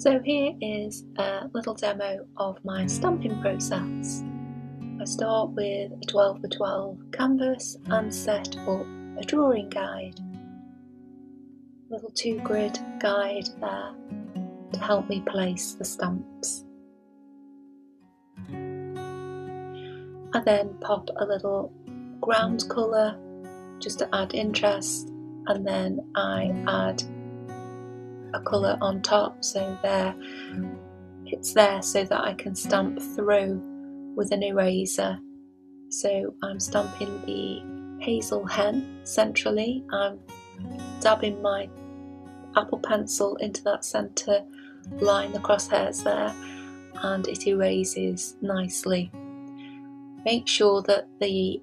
So here is a little demo of my stamping process. I start with a 12x12 canvas and set up a drawing guide. A little 2-grid guide there to help me place the stamps. I then pop a little ground colour just to add interest, and then I add a colour on top, so it's there so that I can stamp through with an eraser. So I'm stamping the Hazel hen centrally. I'm dabbing my Apple pencil into that centre line, the crosshairs there, and it erases nicely. Make sure that the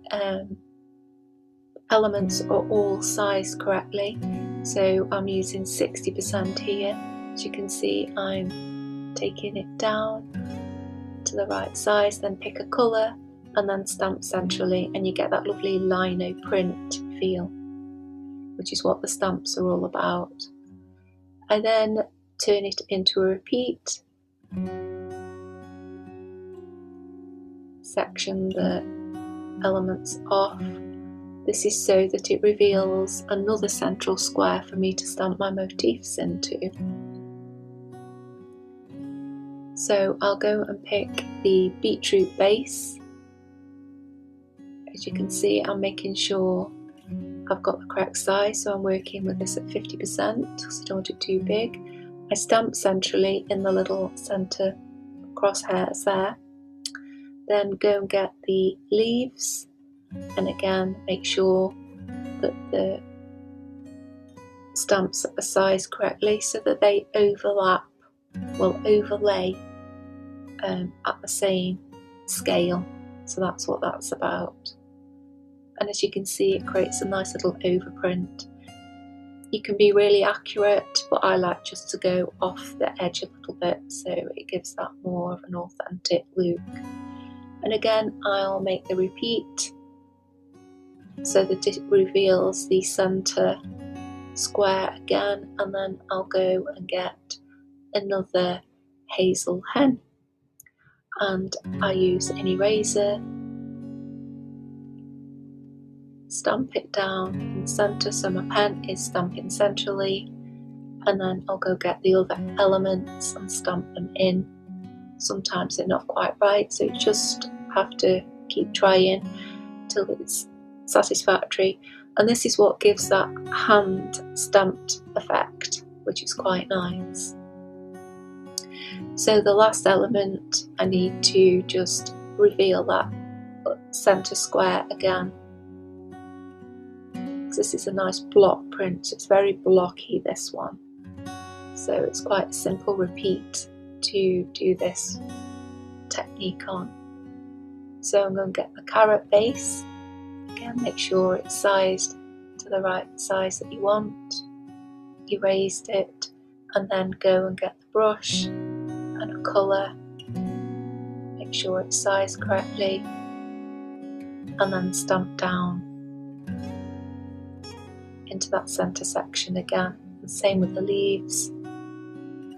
elements are all sized correctly. So I'm using 60% here. As you can see, I'm taking it down to the right size, then pick a colour and then stamp centrally, and you get that lovely Lino print feel, which is what the stamps are all about. I then turn it into a repeat, section the elements off. This is so that it reveals another central square for me to stamp my motifs into. So I'll go and pick the beetroot base. As you can see, I'm making sure I've got the correct size, so I'm working with this at 50% because I don't want it too big. I stamp centrally in the little centre crosshairs there. Then go and get the leaves, and again make sure that the stamps are sized correctly so that they overlay at the same scale. So that's what that's about. And as you can see, it creates a nice little overprint. You can be really accurate, but I like just to go off the edge a little bit, so it gives that more of an authentic look. And again, I'll make the repeat so that it reveals the centre square again, and then I'll go and get another Hazel hen, and I use an eraser, stamp it down in the centre so my pen is stamping centrally, and then I'll go get the other elements and stamp them in. Sometimes they're not quite right, so you just have to keep trying till it's satisfactory, and this is what gives that hand stamped effect, which is quite nice. So the last element, I need to just reveal that centre square again, because this is a nice block print. It's very blocky, this one, so it's quite a simple repeat to do this technique on. So I'm going to get the carrot base. Again, make sure it's sized to the right size that you want. Erased it, and then go and get the brush and a colour. Make sure it's sized correctly, and then stamp down into that centre section again. The same with the leaves.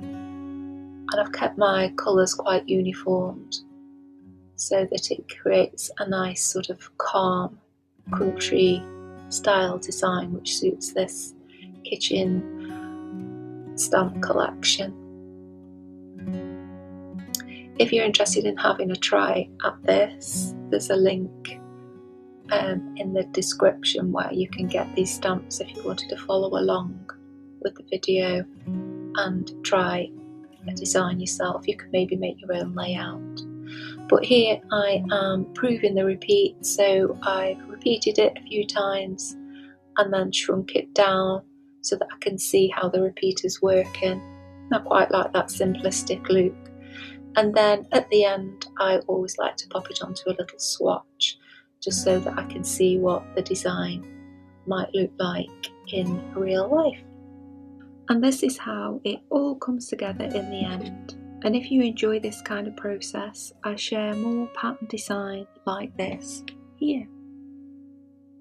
And I've kept my colours quite uniformed so that it creates a nice sort of calm country style design which suits this kitchen stamp collection. If you're interested in having a try at this, there's a link in the description where you can get these stamps if you wanted to follow along with the video and try a design yourself. You could maybe make your own layout. But here I am proving the repeat, so I've repeated it a few times and then shrunk it down so that I can see how the repeat is working. I quite like that simplistic look. And then at the end, I always like to pop it onto a little swatch, just so that I can see what the design might look like in real life. And this is how it all comes together in the end. And if you enjoy this kind of process, I share more pattern design like this here.